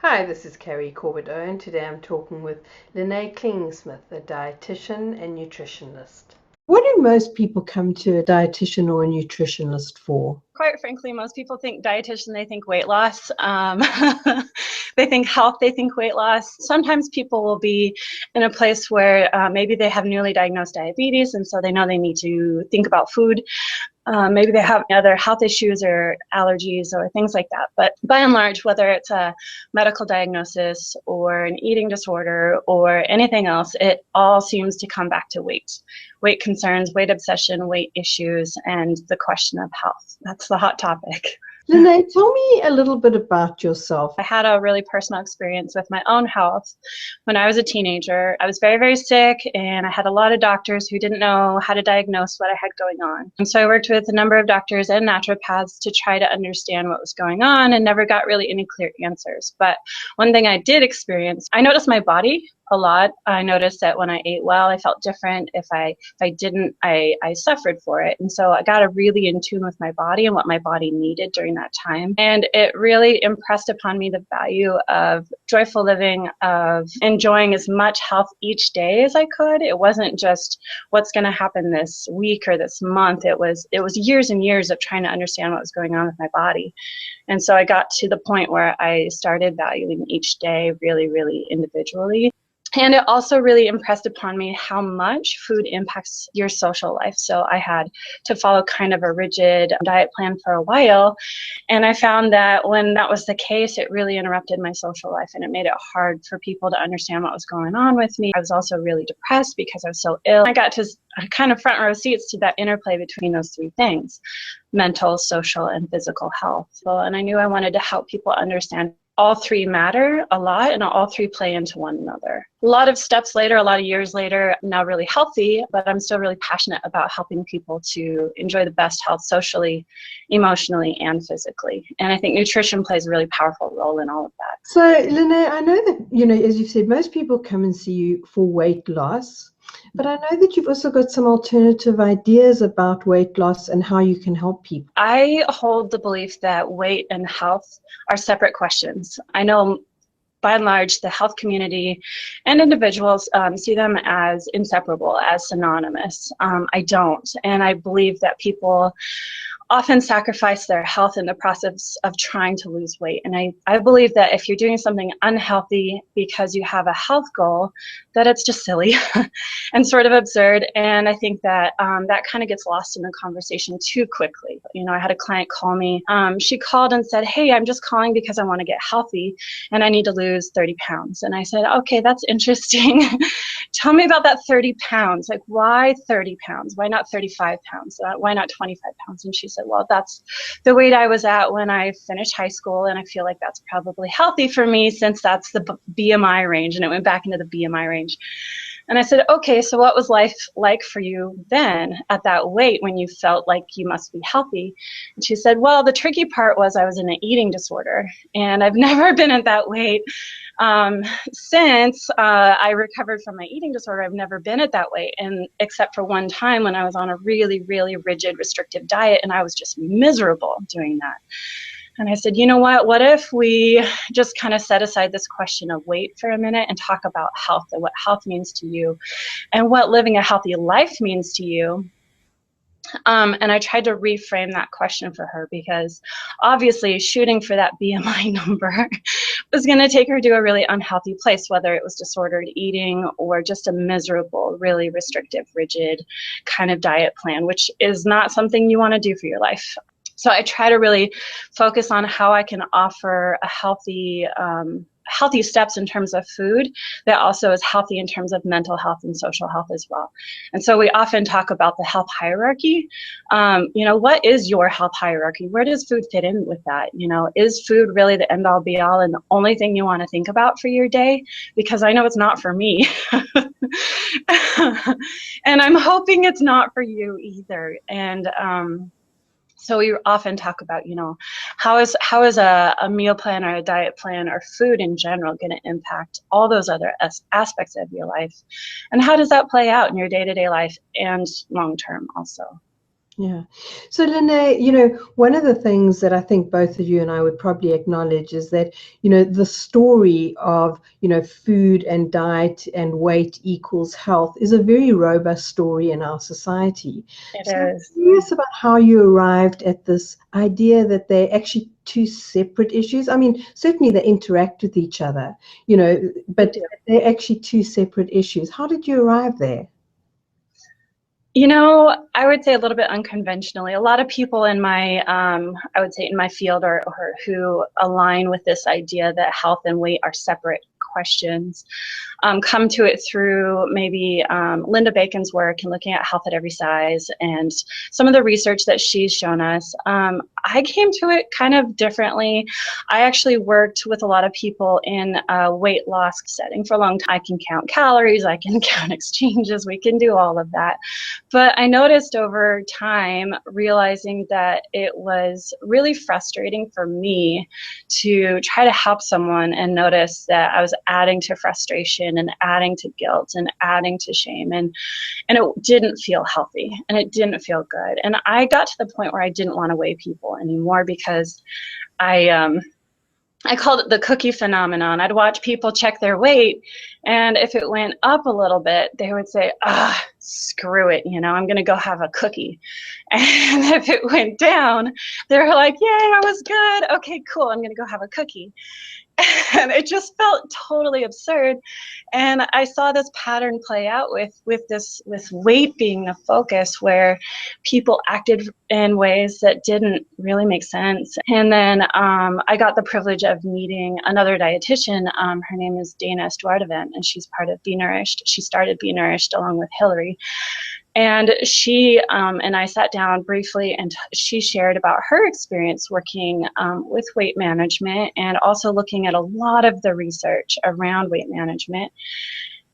Hi, this is Cari Corbet-Owen. Today I'm talking with Lynae Klinginsmith, a dietitian and nutritionist. What do most people come to a dietitian or a nutritionist for? Quite frankly, most people think dietitian, they think weight loss. They think health, they think weight loss. Sometimes people will be in a place where maybe they have newly diagnosed diabetes, and so they know they need to think about food. Maybe they have other health issues or allergies or things like that. But by and large, whether it's a medical diagnosis or an eating disorder or anything else, it all seems to come back to weight. Weight concerns, weight obsession, weight issues, and the question of health. That's the hot topic. Lynae, tell me a little bit about yourself. I had a really personal experience with my own health when I was a teenager. I was very, very sick, and I had a lot of doctors who didn't know how to diagnose what I had going on. And so I worked with a number of doctors and naturopaths to try to understand what was going on and never got really any clear answers. But one thing I did experience, I noticed my body a lot. I noticed that when I ate well, I felt different. If I didn't, I suffered for it. And so I got really in tune with my body and what my body needed during that time. And it really impressed upon me the value of joyful living, of enjoying as much health each day as I could. It wasn't just what's going to happen this week or this month. It was years and years of trying to understand what was going on with my body. And so I got to the point where I started valuing each day really, really individually. And it also really impressed upon me how much food impacts your social life. So I had to follow kind of a rigid diet plan for a while. And I found that when that was the case, it really interrupted my social life and it made it hard for people to understand what was going on with me. I was also really depressed because I was so ill. I got to kind of front row seats to that interplay between those three things: mental, social, and physical health. And I knew I wanted to help people understand all three matter a lot and all three play into one another. A lot of steps later, a lot of years later, I'm now really healthy, but I'm still really passionate about helping people to enjoy the best health socially, emotionally, and physically. And I think nutrition plays a really powerful role in all of that. So, Lynae, I know that, as you've said, most people come and see you for weight loss, but I know that you've also got some alternative ideas about weight loss and how you can help people. I hold the belief that weight and health are separate questions. I know by and large, the health community and individuals see them as inseparable, as synonymous. I don't. And I believe that people often sacrifice their health in the process of trying to lose weight. And I believe that if you're doing something unhealthy because you have a health goal, that it's just silly and sort of absurd. And I think that that kind of gets lost in the conversation too quickly. I had a client call me. She called and said, "Hey, I'm just calling because I want to get healthy and I need to lose 30 pounds. And I said, "Okay, that's interesting. Tell me about that 30 pounds. Like, why 30 pounds? Why not 35 pounds? Why not 25 pounds? And she said, "Well, that's the weight I was at when I finished high school, and I feel like that's probably healthy for me since that's the BMI range." And it went back into the BMI range. And I said, "Okay, so what was life like for you then at that weight when you felt like you must be healthy?" And she said, "Well, the tricky part was I was in an eating disorder, and I've never been at that weight since I recovered from my eating disorder. I've never been at that weight, and except for one time when I was on a really, really rigid, restrictive diet, and I was just miserable doing that." And I said, "You know what if we just kind of set aside this question of weight for a minute and talk about health and what health means to you and what living a healthy life means to you?" And I tried to reframe that question for her because obviously shooting for that BMI number was going to take her to a really unhealthy place, whether it was disordered eating or just a miserable, really restrictive, rigid kind of diet plan, which is not something you want to do for your life. So I try to really focus on how I can offer a healthy steps in terms of food that also is healthy in terms of mental health and social health as well. And so we often talk about the health hierarchy. What is your health hierarchy? Where does food fit in with that? Is food really the end all be all and the only thing you want to think about for your day? Because I know it's not for me. And I'm hoping it's not for you either. And so we often talk about, how is a meal plan or a diet plan or food in general going to impact all those other aspects of your life? And how does that play out in your day-to-day life and long-term also? Yeah. So, Lynae, one of the things that I think both of you and I would probably acknowledge is that, the story of, food and diet and weight equals health is a very robust story in our society. It So I'm is. curious about how you arrived at this idea that they're actually two separate issues. I mean, certainly they interact with each other, but they're actually two separate issues. How did you arrive there? I would say a little bit unconventionally. A lot of people in my, I would say in my field or who align with this idea that health and weight are separate questions, come to it through maybe Linda Bacon's work and looking at health at every size and some of the research that she's shown us. I came to it kind of differently. I actually worked with a lot of people in a weight loss setting for a long time. I can count calories, I can count exchanges, we can do all of that. But I noticed over time, realizing that it was really frustrating for me to try to help someone and notice that I was adding to frustration and adding to guilt and adding to shame. And it didn't feel healthy and it didn't feel good. And I got to the point where I didn't want to weigh people anymore because I called it the cookie phenomenon. I'd watch people check their weight, and if it went up a little bit, they would say, screw it, I'm going to go have a cookie. And if it went down, they were like, yay, I was good. Okay, cool, I'm going to go have a cookie. And it just felt totally absurd. And I saw this pattern play out with weight being the focus, where people acted in ways that didn't really make sense. And then I got the privilege of meeting another dietitian. Her name is Dana Estuardovan, and she's part of Be Nourished. She started Be Nourished along with Hillary. And she and I sat down briefly, and she shared about her experience working with weight management and also looking at a lot of the research around weight management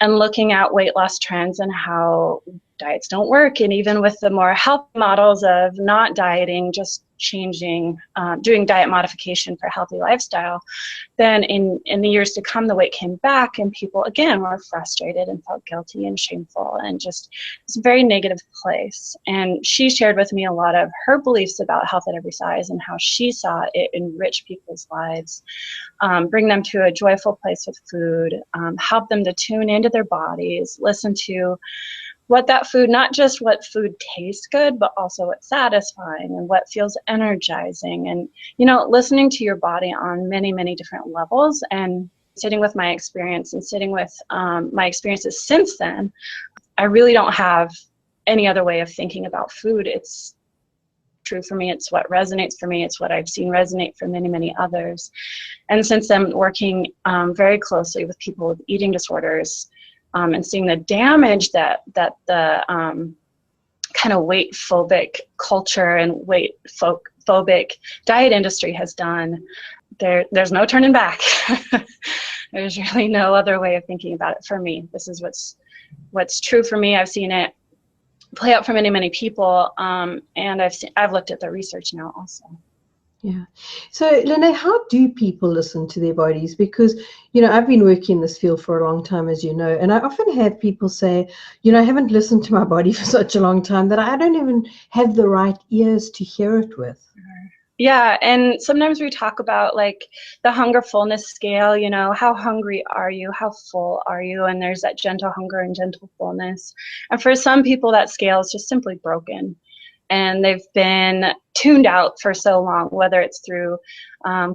and looking at weight loss trends and how diets don't work. And even with the more health models of not dieting, just changing, doing diet modification for healthy lifestyle, then in the years to come, the weight came back and people, again, were frustrated and felt guilty and shameful and just it's a very negative place. And she shared with me a lot of her beliefs about health at every size and how she saw it enrich people's lives, bring them to a joyful place with food, help them to tune into their bodies, listen to what that food, not just what food tastes good, but also what's satisfying and what feels energizing. And, listening to your body on many, many different levels, and sitting with my experience and sitting with my experiences since then, I really don't have any other way of thinking about food. It's true for me. It's what resonates for me. It's what I've seen resonate for many, many others. And since I'm working very closely with people with eating disorders, and seeing the damage that the kind of weight phobic culture and weight phobic diet industry has done, there's no turning back. There's really no other way of thinking about it for me. This is what's true for me. I've seen it play out for many, many people, and I've looked at the research now also. Yeah. So, Lynae, how do people listen to their bodies? Because, I've been working in this field for a long time, as you know, and I often have people say, I haven't listened to my body for such a long time that I don't even have the right ears to hear it with. Yeah, and sometimes we talk about like the hunger fullness scale, how hungry are you? How full are you? And there's that gentle hunger and gentle fullness. And for some people, that scale is just simply broken. And they've been tuned out for so long, whether it's through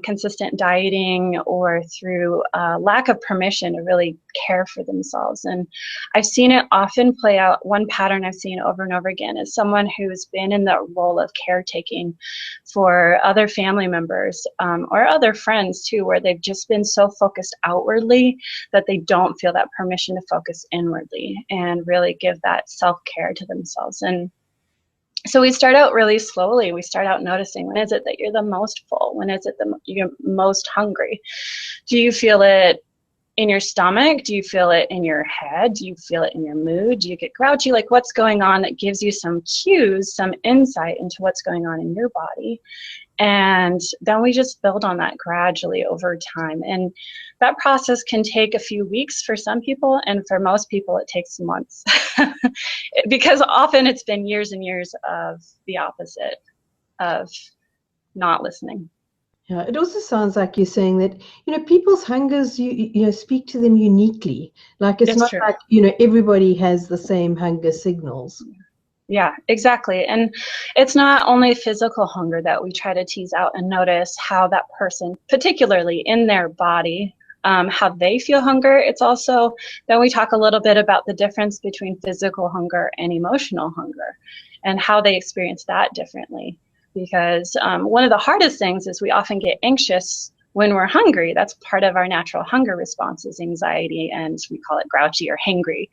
consistent dieting or through lack of permission to really care for themselves. And I've seen it often play out. One pattern I've seen over and over again is someone who's been in the role of caretaking for other family members or other friends too, where they've just been so focused outwardly that they don't feel that permission to focus inwardly and really give that self-care to themselves. And so we start out really slowly. We start out noticing, when is it that you're the most full? When is it you're most hungry? Do you feel it in your stomach? Do you feel it in your head? Do you feel it in your mood? Do you get grouchy? Like, what's going on that gives you some cues, some insight into what's going on in your body? And then we just build on that gradually over time. And that process can take a few weeks for some people, and for most people it takes months. Because often it's been years and years of the opposite, of not listening. Yeah, it also sounds like you're saying that, people's hungers, speak to them uniquely. Like it's not true. like, everybody has the same hunger signals. Yeah, exactly. And it's not only physical hunger that we try to tease out and notice how that person, particularly in their body, how they feel hunger. It's also, then we talk a little bit about the difference between physical hunger and emotional hunger and how they experience that differently. Because one of the hardest things is we often get anxious when we're hungry. That's part of our natural hunger response, is anxiety, and we call it grouchy or hangry.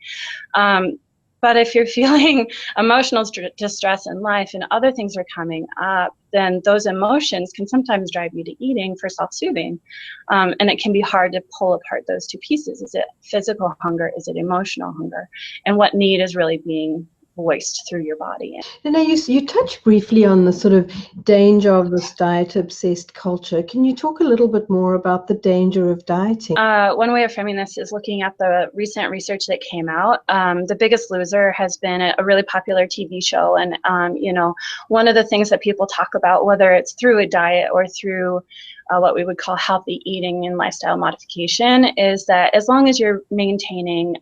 But if you're feeling emotional distress in life and other things are coming up, then those emotions can sometimes drive you to eating for self-soothing. And it can be hard to pull apart those two pieces. Is it physical hunger? Is it emotional hunger? And what need is really being voiced through your body. And now you touched briefly on the sort of danger of this diet-obsessed culture. Can you talk a little bit more about the danger of dieting? One way of framing this is looking at the recent research that came out. The Biggest Loser has been a really popular TV show, and one of the things that people talk about, whether it's through a diet or through what we would call healthy eating and lifestyle modification, is that as long as you're maintaining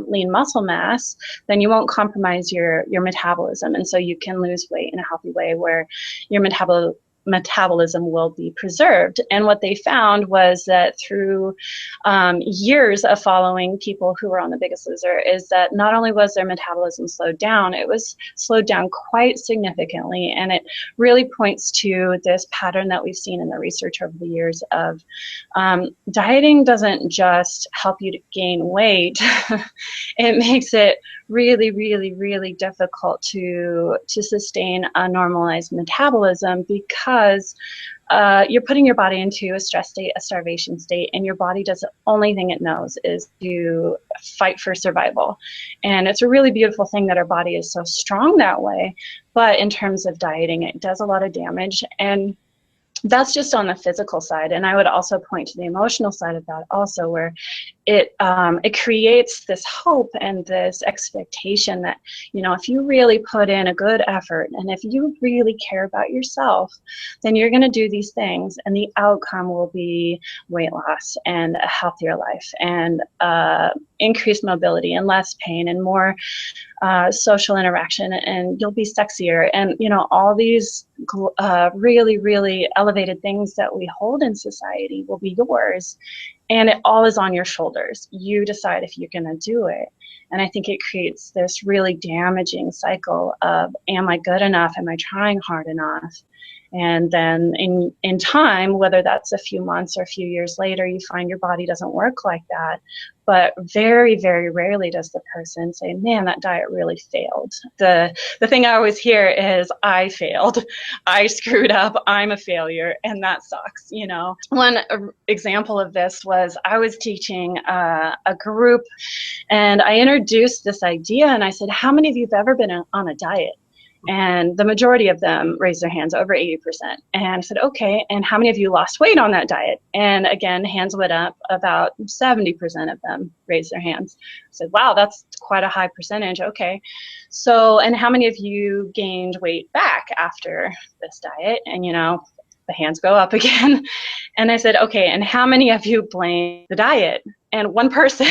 lean muscle mass, then you won't compromise your metabolism, and so you can lose weight in a healthy way where your metabolism will be preserved. And what they found was that through years of following people who were on The Biggest Loser, is that not only was their metabolism slowed down, it was slowed down quite significantly. And it really points to this pattern that we've seen in the research over the years of dieting doesn't just help you to gain weight. It makes it really, really, really difficult to sustain a normalized metabolism, because you're putting your body into a stress state, a starvation state, and your body does the only thing it knows is to fight for survival. And it's a really beautiful thing that our body is so strong that way. But in terms of dieting, it does a lot of damage. And that's just on the physical side. And I would also point to the emotional side of that also, where it creates this hope and this expectation that, if you really put in a good effort and if you really care about yourself, then you're going to do these things and the outcome will be weight loss and a healthier life and increased mobility and less pain and more social interaction, and you'll be sexier, and all these really, really elevated things that we hold in society will be yours, and it all is on your shoulders. You decide if you're going to do it. And I think it creates this really damaging cycle of, am I good enough? Am I trying hard enough? And then in time, whether that's a few months or a few years later, you find your body doesn't work like that. But very, very rarely does the person say, man, that diet really failed. The thing I always hear is, I failed. I screwed up. I'm a failure. And that sucks, One example of this was I was teaching a group, and I introduced this idea, and I said, how many of you have ever been on a diet? And the majority of them raised their hands, over 80%. And I said, okay, and how many of you lost weight on that diet? And again, hands went up. About 70% of them raised their hands. I said, wow, that's quite a high percentage. Okay. So, and how many of you gained weight back after this diet? And, the hands go up again. And I said, okay, and how many of you blame the diet? And one person,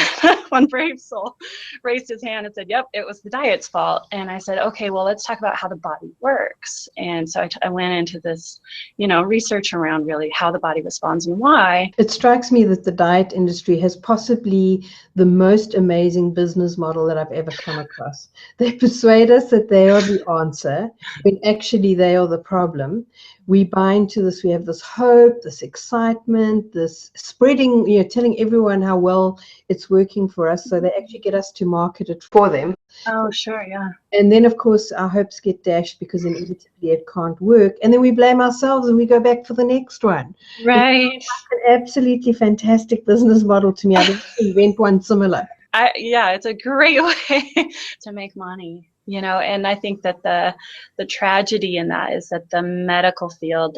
one brave soul, raised his hand and said, yep, it was the diet's fault. And I said, okay, well, let's talk about how the body works. And so I went into this, research around really how the body responds and why. It strikes me that the diet industry has possibly the most amazing business model that I've ever come across. They persuade us that they are the answer, when actually they are the problem. we buy into this, we have this hope, this excitement, this spreading, telling everyone how well it's working for us, so they actually get us to market it for them. Oh, sure, yeah. And then, of course, our hopes get dashed because inevitably it can't work. And then we blame ourselves and we go back for the next one. Right. It's an absolutely fantastic business model to me. I didn't invent one similar. Yeah, it's a great way to make money, and I think that the tragedy in that is that the medical field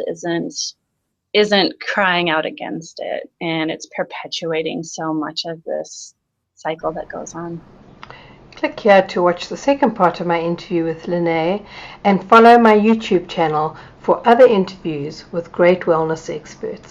isn't crying out against it, and it's perpetuating so much of this cycle that goes on. Click here to watch the second part of my interview with Lynae, and follow my YouTube channel for other interviews with great wellness experts.